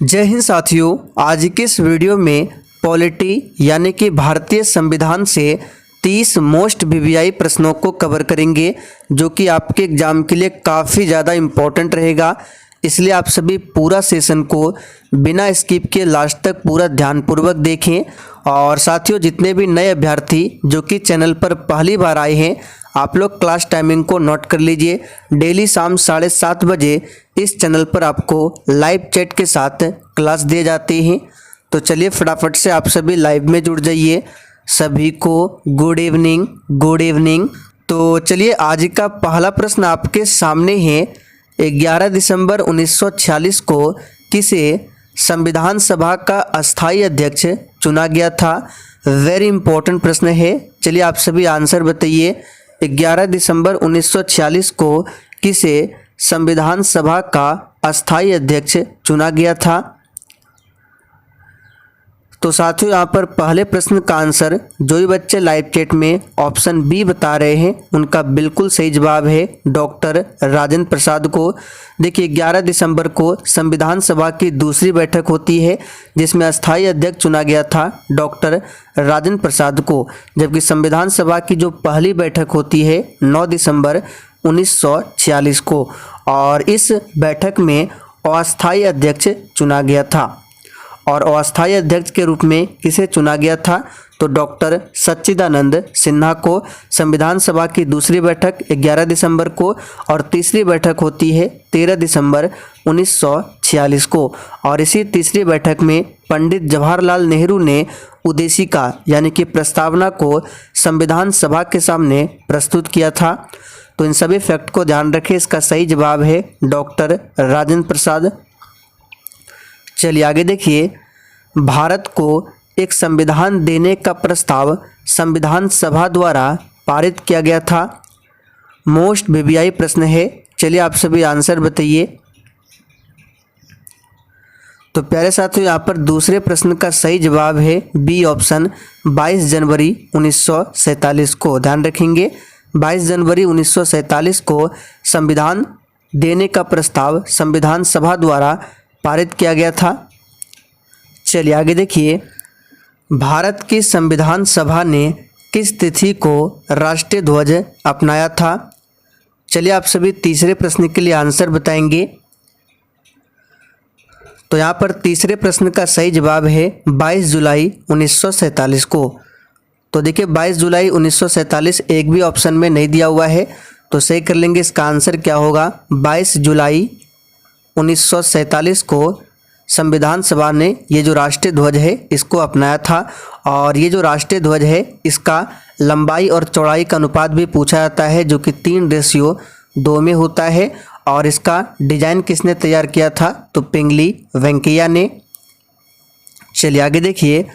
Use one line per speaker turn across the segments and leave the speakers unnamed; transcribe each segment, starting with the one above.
जय हिंद साथियों। आज के इस वीडियो में पॉलिटी यानी कि भारतीय संविधान से 30 मोस्ट वीवीआई प्रश्नों को कवर करेंगे, जो कि आपके एग्जाम के लिए काफ़ी ज़्यादा इम्पोर्टेंट रहेगा। इसलिए आप सभी पूरा सेशन को बिना स्किप के लास्ट तक पूरा ध्यानपूर्वक देखें। और साथियों, जितने भी नए अभ्यर्थी जो कि चैनल पर पहली बार आए हैं, आप लोग क्लास टाइमिंग को नोट कर लीजिए। डेली शाम 7:30 बजे इस चैनल पर आपको लाइव चैट के साथ क्लास दिए जाते हैं। तो चलिए फटाफट से आप सभी लाइव में जुड़ जाइए। सभी को गुड इवनिंग, गुड इवनिंग। तो चलिए आज का पहला प्रश्न आपके सामने है। 11 दिसंबर 1946 को किसे संविधान सभा का अस्थायी अध्यक्ष चुना गया था? वेरी इंपॉर्टेंट प्रश्न है। चलिए आप सभी आंसर बताइए। 11 दिसंबर 1946 को किसे संविधान सभा का अस्थायी अध्यक्ष चुना गया था? तो साथियों, यहाँ पर पहले प्रश्न का आंसर जो भी बच्चे लाइव चैट में ऑप्शन बी बता रहे हैं, उनका बिल्कुल सही जवाब है डॉक्टर राजेंद्र प्रसाद को। देखिए, 11 दिसंबर को संविधान सभा की दूसरी बैठक होती है, जिसमें अस्थायी अध्यक्ष चुना गया था डॉक्टर राजेंद्र प्रसाद को। जबकि संविधान सभा की जो पहली बैठक होती है 9 दिसंबर 1946 को, और इस बैठक में अस्थायी अध्यक्ष चुना गया था। और अस्थायी अध्यक्ष के रूप में किसे चुना गया था? तो डॉक्टर सच्चिदानंद सिन्हा को। संविधान सभा की दूसरी बैठक 11 दिसंबर को, और तीसरी बैठक होती है 13 दिसंबर 1946 को। और इसी तीसरी बैठक में पंडित जवाहरलाल नेहरू ने उद्देशिका यानी कि प्रस्तावना को संविधान सभा के सामने प्रस्तुत किया था। तो इन सभी फैक्ट को ध्यान रखें। इसका सही जवाब है डॉक्टर राजेंद्र प्रसाद। चलिए आगे देखिए। भारत को एक संविधान देने का प्रस्ताव संविधान सभा द्वारा पारित किया गया था। मोस्ट वीवीआई प्रश्न है। चलिए आप सभी आंसर बताइए। तो प्यारे साथियों, यहाँ पर दूसरे प्रश्न का सही जवाब है बी ऑप्शन, 22 जनवरी 1947 को। ध्यान रखेंगे, 22 जनवरी 1947 को संविधान देने का प्रस्ताव संविधान सभा द्वारा पारित किया गया था। चलिए आगे देखिए। भारत की संविधान सभा ने किस तिथि को राष्ट्रीय ध्वज अपनाया था? चलिए आप सभी तीसरे प्रश्न के लिए आंसर बताएंगे। तो यहाँ पर तीसरे प्रश्न का सही जवाब है 22 जुलाई 1947 को। तो देखिए, 22 जुलाई 1947 एक भी ऑप्शन में नहीं दिया हुआ है, तो सही कर लेंगे। इसका आंसर क्या होगा? 22 जुलाई 1947 को संविधान सभा ने ये जो राष्ट्रीय ध्वज है इसको अपनाया था। और ये जो राष्ट्रीय ध्वज है इसका लंबाई और चौड़ाई का अनुपात भी पूछा जाता है, जो कि 3:2 में होता है। और इसका डिजाइन किसने तैयार किया था? तो पिंगली वेंकैया ने। चलिए आगे देखिए।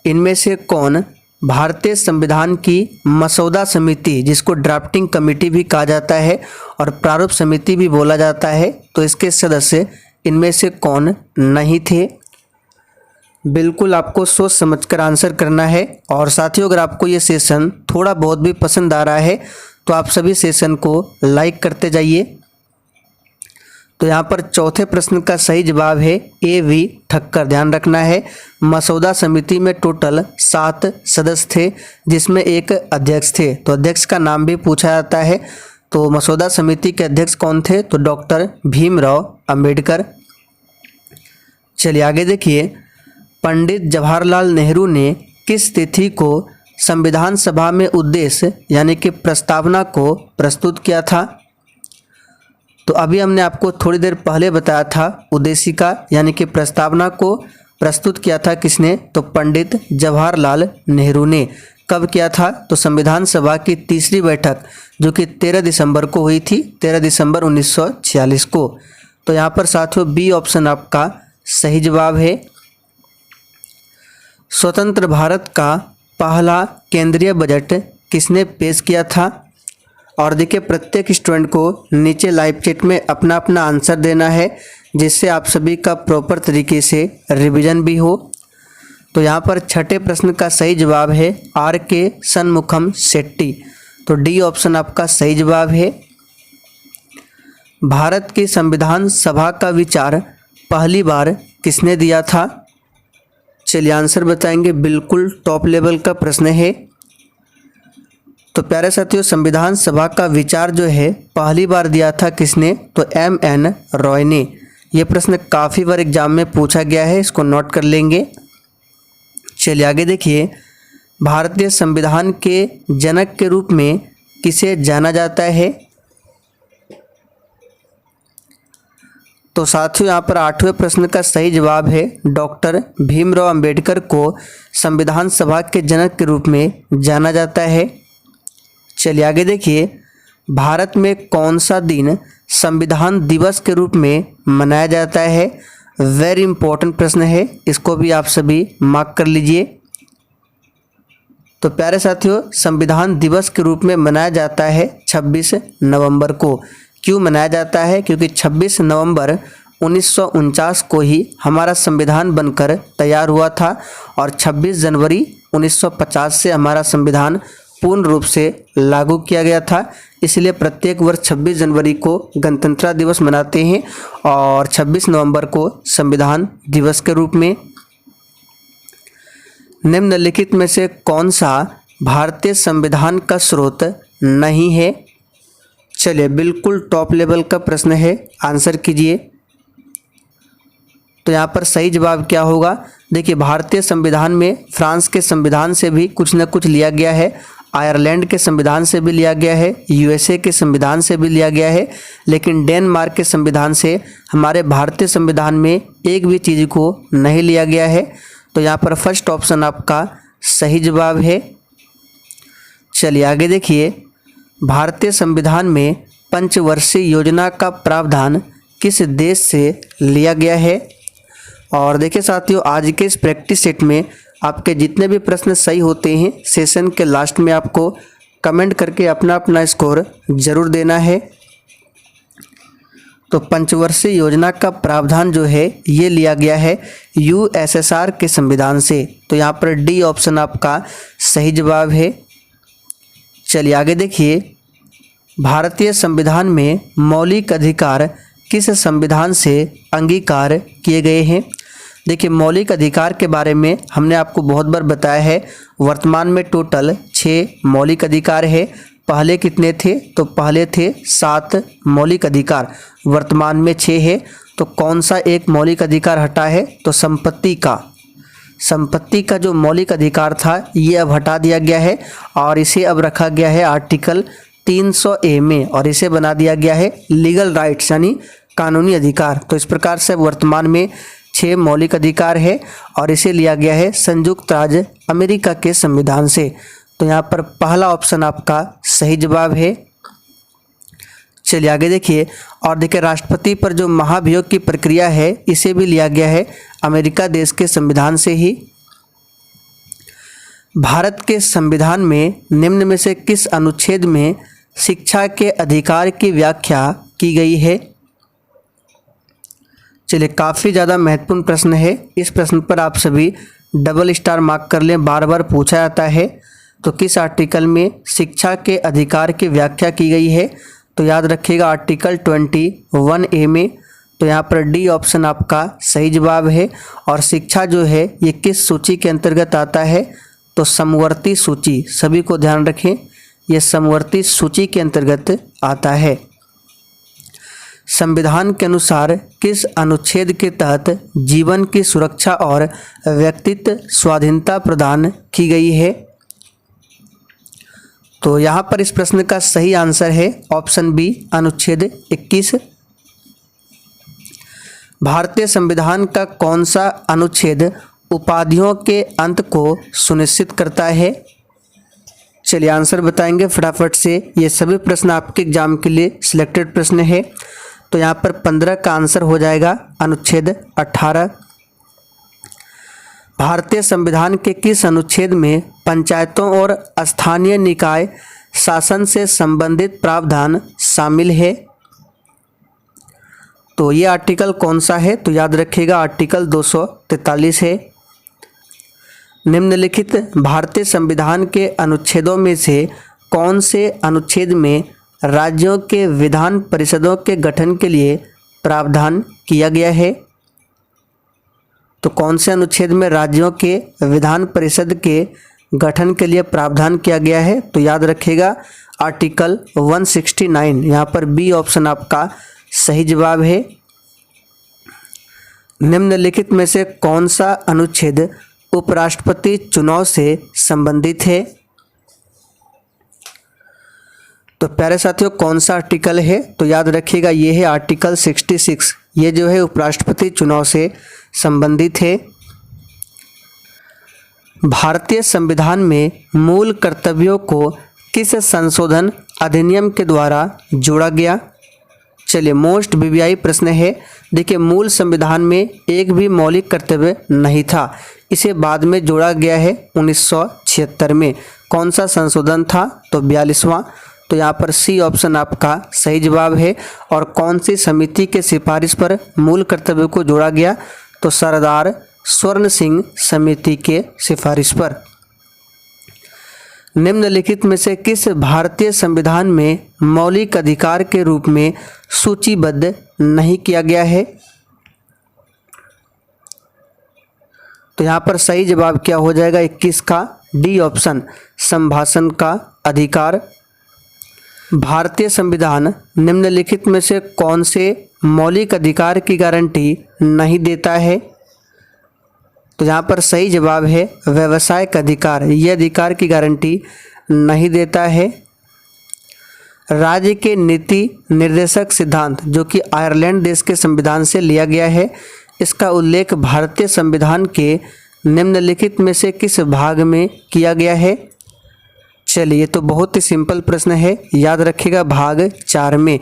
इनमें से कौन भारतीय संविधान की मसौदा समिति, जिसको ड्राफ्टिंग कमेटी भी कहा जाता है और प्रारूप समिति भी बोला जाता है, तो इसके सदस्य इनमें से कौन नहीं थे? बिल्कुल आपको सोच समझकर आंसर करना है। और साथियों, अगर आपको ये सेशन थोड़ा बहुत भी पसंद आ रहा है तो आप सभी सेशन को लाइक करते जाइए। तो यहाँ पर चौथे प्रश्न का सही जवाब है ए वी ठक्कर। ध्यान रखना है, मसौदा समिति में टोटल 7 सदस्य थे, जिसमें एक अध्यक्ष थे। तो अध्यक्ष का नाम भी पूछा जाता है। तो मसौदा समिति के अध्यक्ष कौन थे? तो डॉक्टर भीमराव अंबेडकर। चलिए आगे देखिए। पंडित जवाहरलाल नेहरू ने किस तिथि को संविधान सभा में उद्देश्य यानी कि प्रस्तावना को प्रस्तुत किया था? तो अभी हमने आपको थोड़ी देर पहले बताया था, उद्देशिका यानी कि प्रस्तावना को प्रस्तुत किया था किसने? तो पंडित जवाहरलाल नेहरू ने। कब किया था? तो संविधान सभा की तीसरी बैठक जो कि 13 दिसंबर को हुई थी, 13 दिसंबर 1946 को। तो यहाँ पर साथियों बी ऑप्शन आपका सही जवाब है। स्वतंत्र भारत का पहला केंद्रीय बजट किसने पेश किया था? और देखिए, प्रत्येक स्टूडेंट को नीचे लाइव चैट में अपना अपना आंसर देना है, जिससे आप सभी का प्रॉपर तरीके से रिवीजन भी हो। तो यहाँ पर छठे प्रश्न का सही जवाब है आर के शनमुखम शेट्टी। तो डी ऑप्शन आपका सही जवाब है। भारत की संविधान सभा का विचार पहली बार किसने दिया था? चलिए आंसर बताएंगे, बिल्कुल टॉप लेवल का प्रश्न है। तो प्यारे साथियों, संविधान सभा का विचार जो है पहली बार दिया था किसने? तो M.N. रॉय ने। यह प्रश्न काफ़ी बार एग्जाम में पूछा गया है, इसको नोट कर लेंगे। चलिए आगे देखिए, भारतीय संविधान के जनक के रूप में किसे जाना जाता है? तो साथियों यहाँ पर 8वें प्रश्न का सही जवाब है डॉक्टर भीमराव अंबेडकर को संविधान सभा के जनक के रूप में जाना जाता है। चलिए आगे देखिए, भारत में कौन सा दिन संविधान दिवस के रूप में मनाया जाता है? वेरी इंपॉर्टेंट प्रश्न है, इसको भी आप सभी मार्क कर लीजिए। तो प्यारे साथियों, संविधान दिवस के रूप में मनाया जाता है 26 नवंबर को। क्यों मनाया जाता है? क्योंकि 26 नवंबर 1949 को ही हमारा संविधान बनकर तैयार हुआ था और 26 जनवरी 1950 से हमारा संविधान पूर्ण रूप से लागू किया गया था। इसलिए प्रत्येक वर्ष 26 जनवरी को गणतंत्र दिवस मनाते हैं और 26 नवंबर को संविधान दिवस के रूप में। निम्नलिखित में से कौन सा भारतीय संविधान का स्रोत नहीं है? चलिए, बिल्कुल टॉप लेवल का प्रश्न है, आंसर कीजिए। तो यहाँ पर सही जवाब क्या होगा? देखिए, भारतीय संविधान में फ्रांस के संविधान से भी कुछ न कुछ लिया गया है, आयरलैंड के संविधान से भी लिया गया है, USA के संविधान से भी लिया गया है, लेकिन डेनमार्क के संविधान से हमारे भारतीय संविधान में एक भी चीज़ को नहीं लिया गया है। तो यहाँ पर फर्स्ट ऑप्शन आपका सही जवाब है। चलिए आगे देखिए, भारतीय संविधान में पंचवर्षीय योजना का प्रावधान किस देश से लिया गया है? और देखिए साथियों, आज के इस प्रैक्टिस सेट में आपके जितने भी प्रश्न सही होते हैं, सेशन के लास्ट में आपको कमेंट करके अपना अपना स्कोर जरूर देना है। तो पंचवर्षीय योजना का प्रावधान जो है ये लिया गया है USSR के संविधान से। तो यहाँ पर डी ऑप्शन आपका सही जवाब है। चलिए आगे देखिए, भारतीय संविधान में मौलिक अधिकार किस संविधान से अंगीकार किए गए हैं? देखिए, मौलिक अधिकार के बारे में हमने आपको बहुत बार बताया है। वर्तमान में टोटल 6 मौलिक अधिकार है। पहले कितने थे? तो पहले थे 7 मौलिक अधिकार, वर्तमान में 6 है। तो कौन सा एक मौलिक अधिकार हटा है? तो संपत्ति का जो मौलिक अधिकार था ये अब हटा दिया गया है और इसे अब रखा गया है आर्टिकल 300A में, और इसे बना दिया गया है लीगल राइट्स यानी कानूनी अधिकार। तो इस प्रकार से वर्तमान में 6 मौलिक अधिकार है और इसे लिया गया है संयुक्त राज्य अमेरिका के संविधान से। तो यहाँ पर पहला ऑप्शन आपका सही जवाब है। चलिए आगे देखिए, और देखिए राष्ट्रपति पर जो महाभियोग की प्रक्रिया है इसे भी लिया गया है अमेरिका देश के संविधान से ही। भारत के संविधान में निम्न में से किस अनुच्छेद में शिक्षा के अधिकार की व्याख्या की गई है? चलिए, काफ़ी ज़्यादा महत्वपूर्ण प्रश्न है। इस प्रश्न पर आप सभी डबल स्टार मार्क कर लें, बार बार पूछा जाता है। तो किस आर्टिकल में शिक्षा के अधिकार की व्याख्या की गई है? तो याद रखिएगा आर्टिकल 21A में। तो यहाँ पर डी ऑप्शन आपका सही जवाब है। और शिक्षा जो है ये किस सूची के अंतर्गत आता है? तो समवर्ती सूची, सभी को ध्यान रखें, ये समवर्ती सूची के अंतर्गत आता है। संविधान के अनुसार किस अनुच्छेद के तहत जीवन की सुरक्षा और व्यक्तित्व स्वाधीनता प्रदान की गई है? तो यहाँ पर इस प्रश्न का सही आंसर है ऑप्शन बी, अनुच्छेद 21। भारतीय संविधान का कौन सा अनुच्छेद उपाधियों के अंत को सुनिश्चित करता है? चलिए आंसर बताएंगे फटाफट से। ये सभी प्रश्न आपके एग्जाम के लिए सिलेक्टेड प्रश्न है। तो यहाँ पर 15 का आंसर हो जाएगा अनुच्छेद 18। भारतीय संविधान के किस अनुच्छेद में पंचायतों और स्थानीय निकाय शासन से संबंधित प्रावधान शामिल है? तो ये आर्टिकल कौन सा है? तो याद रखिएगा आर्टिकल 243 है। निम्नलिखित भारतीय संविधान के अनुच्छेदों में से कौन से अनुच्छेद में राज्यों के विधान परिषदों के गठन के लिए प्रावधान किया गया है? तो कौन से अनुच्छेद में राज्यों के विधान परिषद के गठन के लिए प्रावधान किया गया है? तो याद रखिएगा आर्टिकल 169। यहाँ पर बी ऑप्शन आपका सही जवाब है। निम्नलिखित में से कौन सा अनुच्छेद उपराष्ट्रपति चुनाव से संबंधित है? तो प्यारे साथियों कौन सा आर्टिकल है? तो याद रखिएगा ये है आर्टिकल 66। ये जो है उपराष्ट्रपति चुनाव से संबंधित है। भारतीय संविधान में मूल कर्तव्यों को किस संशोधन अधिनियम के द्वारा जोड़ा गया? चलिए मोस्ट वीवीआई प्रश्न है। देखिए मूल संविधान में एक भी मौलिक कर्तव्य नहीं था, इसे बाद में जोड़ा गया है 1976 में। कौन सा संशोधन था? तो 42वां। तो यहाँ पर सी ऑप्शन आपका सही जवाब है। और कौन सी समिति के सिफारिश पर मूल कर्तव्य को जोड़ा गया? तो सरदार स्वर्ण सिंह समिति के सिफारिश पर। निम्नलिखित में से किस भारतीय संविधान में मौलिक अधिकार के रूप में सूचीबद्ध नहीं किया गया है? तो यहाँ पर सही जवाब क्या हो जाएगा 21 का? डी ऑप्शन संभाषण का अधिकार। भारतीय संविधान निम्नलिखित में से कौन से मौलिक अधिकार की गारंटी नहीं देता है? तो यहाँ पर सही जवाब है व्यावसायिक अधिकार। यह अधिकार की गारंटी नहीं देता है। राज्य के नीति निर्देशक सिद्धांत जो कि आयरलैंड देश के संविधान से लिया गया है, इसका उल्लेख भारतीय संविधान के निम्नलिखित में से किस भाग में किया गया है? चलिए तो बहुत ही सिंपल प्रश्न है, याद रखिएगा भाग 4 में।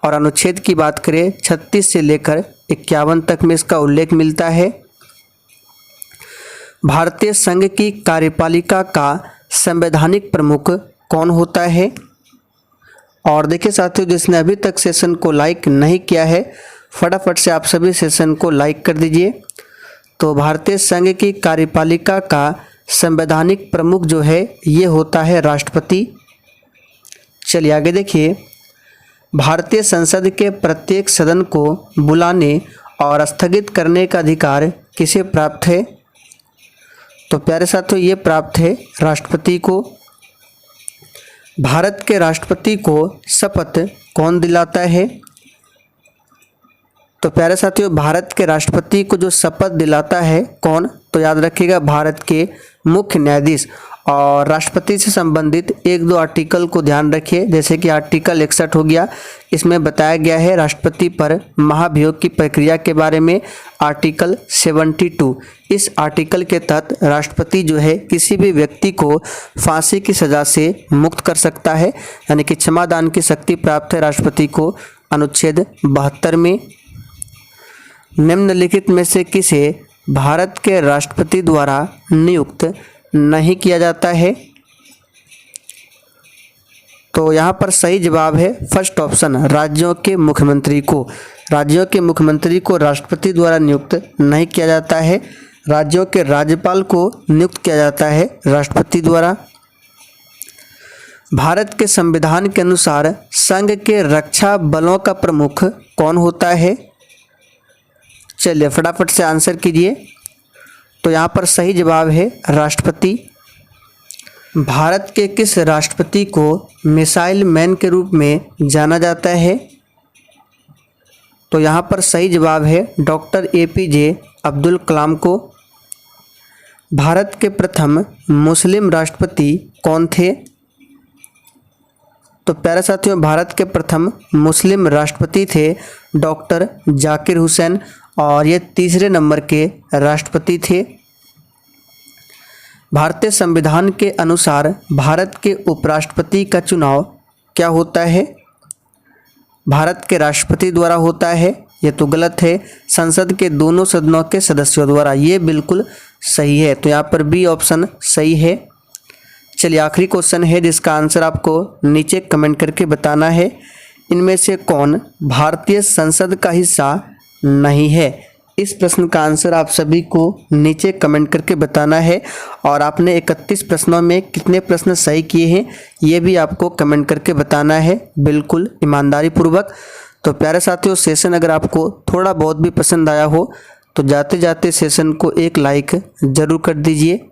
और अनुच्छेद की बात करें 36 से लेकर 51 तक में इसका उल्लेख मिलता है। भारतीय संघ की कार्यपालिका का संवैधानिक प्रमुख कौन होता है? और देखिए साथियों जिसने अभी तक सेशन को लाइक नहीं किया है फटाफट से आप सभी सेशन को लाइक कर दीजिए। तो भारतीय संघ की कार्यपालिका का संवैधानिक प्रमुख जो है ये होता है राष्ट्रपति। चलिए आगे देखिए, भारतीय संसद के प्रत्येक सदन को बुलाने और स्थगित करने का अधिकार किसे प्राप्त है? तो प्यारे साथियों ये प्राप्त है राष्ट्रपति को। भारत के राष्ट्रपति को शपथ कौन दिलाता है? तो प्यारे साथियों भारत के राष्ट्रपति को जो शपथ दिलाता है कौन? तो याद रखिएगा भारत के मुख्य न्यायाधीश। और राष्ट्रपति से संबंधित 1-2 आर्टिकल को ध्यान रखिए, जैसे कि आर्टिकल 61 हो गया, इसमें बताया गया है राष्ट्रपति पर महाभियोग की प्रक्रिया के बारे में। आर्टिकल 72, इस आर्टिकल के तहत राष्ट्रपति जो है किसी भी व्यक्ति को फांसी की सज़ा से मुक्त कर सकता है, यानी कि क्षमादान की शक्ति प्राप्त है राष्ट्रपति को अनुच्छेद 72 में। निम्नलिखित में से किसे भारत के राष्ट्रपति द्वारा नियुक्त नहीं किया जाता है? तो यहाँ पर सही जवाब है फर्स्ट ऑप्शन, राज्यों के मुख्यमंत्री को। राज्यों के मुख्यमंत्री को राष्ट्रपति द्वारा नियुक्त नहीं किया जाता है, राज्यों के राज्यपाल को नियुक्त किया जाता है राष्ट्रपति द्वारा। भारत के संविधान के अनुसार संघ के रक्षा बलों का प्रमुख कौन होता है? चलिए फटाफट से आंसर कीजिए। तो यहाँ पर सही जवाब है राष्ट्रपति। भारत के किस राष्ट्रपति को मिसाइल मैन के रूप में जाना जाता है? तो यहाँ पर सही जवाब है डॉक्टर APJ अब्दुल कलाम को। भारत के प्रथम मुस्लिम राष्ट्रपति कौन थे? तो प्यारे साथियों भारत के प्रथम मुस्लिम राष्ट्रपति थे डॉक्टर जाकिर हुसैन, और ये 3रे नंबर के राष्ट्रपति थे। भारतीय संविधान के अनुसार भारत के उपराष्ट्रपति का चुनाव क्या होता है? भारत के राष्ट्रपति द्वारा होता है, ये तो गलत है, संसद के दोनों सदनों के सदस्यों द्वारा। ये बिल्कुल सही है, तो यहाँ पर बी ऑप्शन सही है। चलिए आखिरी क्वेश्चन है जिसका आंसर आपको नीचे कमेंट करके बताना है। इनमें से कौन भारतीय संसद का हिस्सा नहीं है? इस प्रश्न का आंसर आप सभी को नीचे कमेंट करके बताना है। और आपने 31 प्रश्नों में कितने प्रश्न सही किए हैं ये भी आपको कमेंट करके बताना है, बिल्कुल ईमानदारी पूर्वक। तो प्यारे साथियों सेशन अगर आपको थोड़ा बहुत भी पसंद आया हो तो जाते जाते सेशन को एक लाइक ज़रूर कर दीजिए।